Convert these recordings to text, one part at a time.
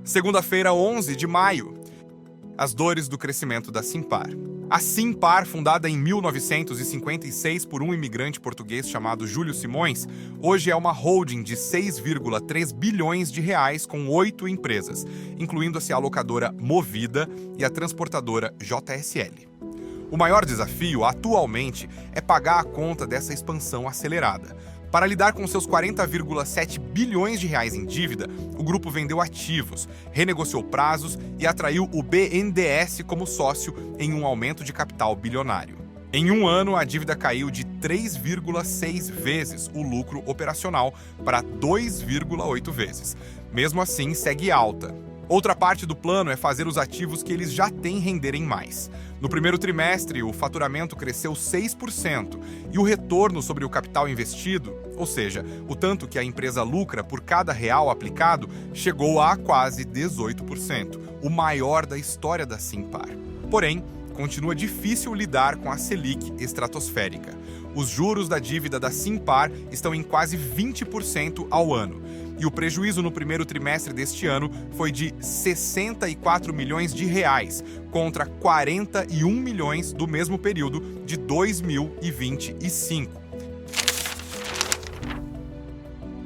Segunda-feira, 11 de maio. As dores do crescimento da Simpar. A Simpar, fundada em 1956 por um imigrante português chamado Júlio Simões, hoje é uma holding de 6,3 bilhões de reais com 8 empresas, incluindo-se a locadora Movida e a transportadora JSL. O maior desafio, atualmente, é pagar a conta dessa expansão acelerada. Para lidar com seus 40,7 bilhões de reais em dívida, o grupo vendeu ativos, renegociou prazos e atraiu o BNDES como sócio em um aumento de capital bilionário. Em um ano, a dívida caiu de 3,6 vezes o lucro operacional para 2,8 vezes. Mesmo assim, segue alta. Outra parte do plano é fazer os ativos que eles já têm renderem mais. No primeiro trimestre, o faturamento cresceu 6% e o retorno sobre o capital investido, ou seja, o tanto que a empresa lucra por cada real aplicado, chegou a quase 18%, o maior da história da Simpar. Porém, continua difícil lidar com a Selic estratosférica. Os juros da dívida da Simpar estão em quase 20% ao ano. E o prejuízo no primeiro trimestre deste ano foi de 64 milhões de reais, contra 41 milhões do mesmo período de 2025.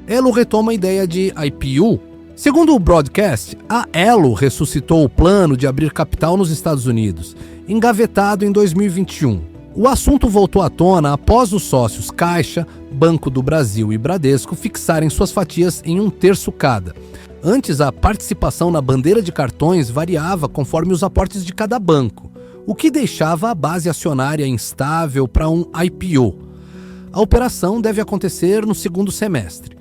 Elo retoma a ideia de IPO. Segundo o broadcast, a Elo ressuscitou o plano de abrir capital nos Estados Unidos, engavetado em 2021. O assunto voltou à tona após os sócios Caixa, Banco do Brasil e Bradesco fixarem suas fatias em 1/3 cada. Antes, a participação na bandeira de cartões variava conforme os aportes de cada banco, o que deixava a base acionária instável para um IPO. A operação deve acontecer no segundo semestre.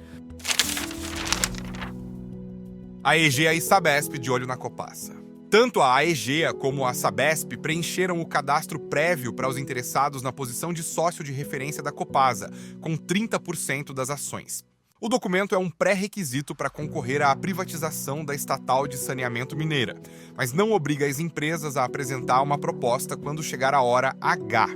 A Egea e Sabesp de olho na Copasa. Tanto a Egea como a Sabesp preencheram o cadastro prévio para os interessados na posição de sócio de referência da Copasa, com 30% das ações. O documento é um pré-requisito para concorrer à privatização da estatal de saneamento mineira, mas não obriga as empresas a apresentar uma proposta quando chegar a hora H.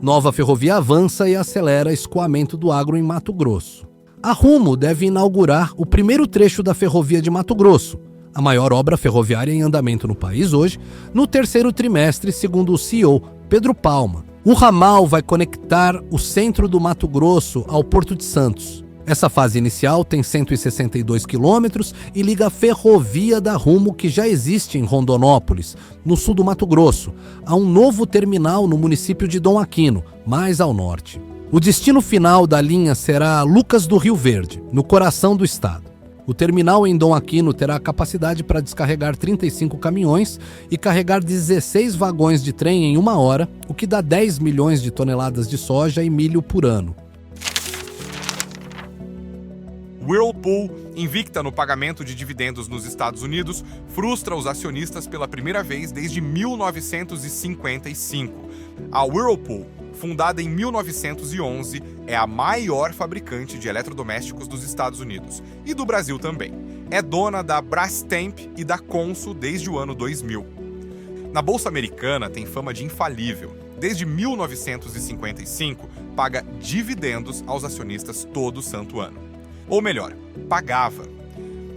Nova ferrovia avança e acelera escoamento do agro em Mato Grosso. A Rumo deve inaugurar o primeiro trecho da ferrovia de Mato Grosso, a maior obra ferroviária em andamento no país hoje, no terceiro trimestre, segundo o CEO Pedro Palma. O ramal vai conectar o centro do Mato Grosso ao Porto de Santos. Essa fase inicial tem 162 quilômetros e liga a ferrovia da Rumo, que já existe em Rondonópolis, no sul do Mato Grosso, a um novo terminal no município de Dom Aquino, mais ao norte. O destino final da linha será Lucas do Rio Verde, no coração do estado. O terminal em Dom Aquino terá capacidade para descarregar 35 caminhões e carregar 16 vagões de trem em 1 hora, o que dá 10 milhões de toneladas de soja e milho por ano. Whirlpool, invicta no pagamento de dividendos nos Estados Unidos, frustra os acionistas pela primeira vez desde 1955. A Whirlpool, fundada em 1911, é a maior fabricante de eletrodomésticos dos Estados Unidos e do Brasil também. É dona da Brastemp e da Consul desde o ano 2000. Na Bolsa Americana tem fama de infalível. Desde 1955, paga dividendos aos acionistas todo santo ano. Ou melhor, pagava.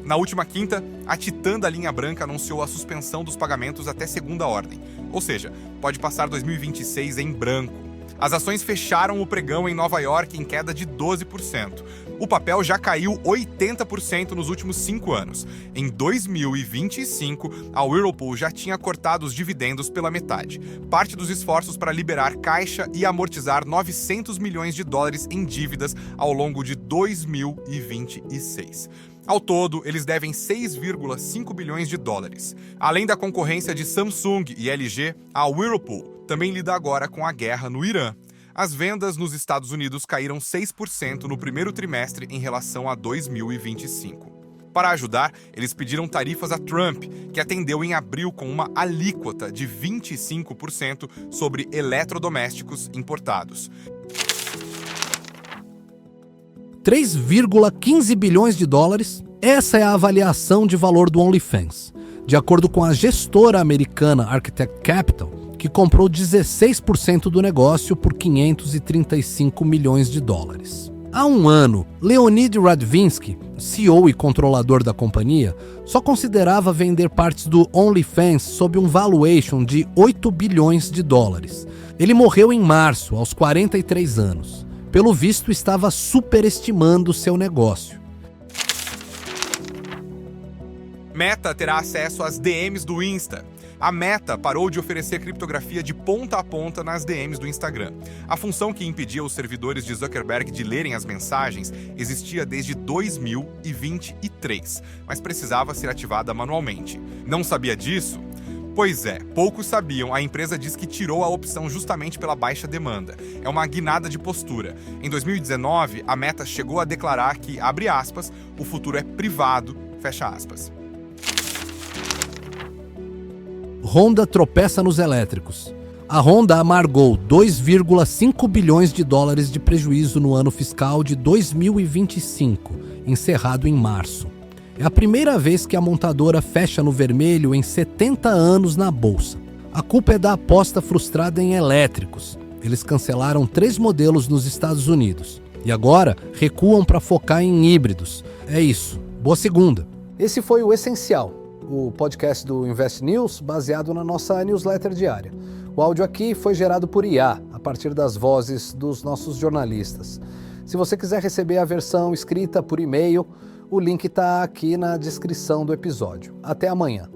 Na última quinta, a titã da linha branca anunciou a suspensão dos pagamentos até segunda ordem, ou seja, pode passar 2026 em branco. As ações fecharam o pregão em Nova York em queda de 12%. O papel já caiu 80% nos últimos 5 anos. Em 2025, a Whirlpool já tinha cortado os dividendos pela metade. Parte dos esforços para liberar caixa e amortizar 900 milhões de dólares em dívidas ao longo de 2026. Ao todo, eles devem 6,5 bilhões de dólares. Além da concorrência de Samsung e LG, a Whirlpool também lida agora com a guerra no Irã. As vendas nos Estados Unidos caíram 6% no primeiro trimestre em relação a 2025. Para ajudar, eles pediram tarifas a Trump, que atendeu em abril com uma alíquota de 25% sobre eletrodomésticos importados. 3,15 bilhões de dólares, essa é a avaliação de valor do OnlyFans, de acordo com a gestora americana Architect Capital, que comprou 16% do negócio por 535 milhões de dólares. Há um ano, Leonid Radvinsky, CEO e controlador da companhia, só considerava vender partes do OnlyFans sob um valuation de 8 bilhões de dólares. Ele morreu em março, aos 43 anos. Pelo visto, estava superestimando seu negócio. Meta terá acesso às DMs do Insta. A Meta parou de oferecer criptografia de ponta a ponta nas DMs do Instagram. A função que impedia os servidores de Zuckerberg de lerem as mensagens existia desde 2023, mas precisava ser ativada manualmente. Não sabia disso? Pois é, poucos sabiam, a empresa diz que tirou a opção justamente pela baixa demanda. É uma guinada de postura. Em 2019, a Meta chegou a declarar que, abre aspas, o futuro é privado, fecha aspas. Honda tropeça nos elétricos. A Honda amargou 2,5 bilhões de dólares de prejuízo no ano fiscal de 2025, encerrado em março. É a primeira vez que a montadora fecha no vermelho em 70 anos na bolsa. A culpa é da aposta frustrada em elétricos. Eles cancelaram 3 modelos nos Estados Unidos e agora recuam para focar em híbridos. É isso. Boa segunda. Esse foi o Essencial, o podcast do Invest News baseado na nossa newsletter diária. O áudio aqui foi gerado por IA, a partir das vozes dos nossos jornalistas. Se você quiser receber a versão escrita por e-mail, o link está aqui na descrição do episódio. Até amanhã.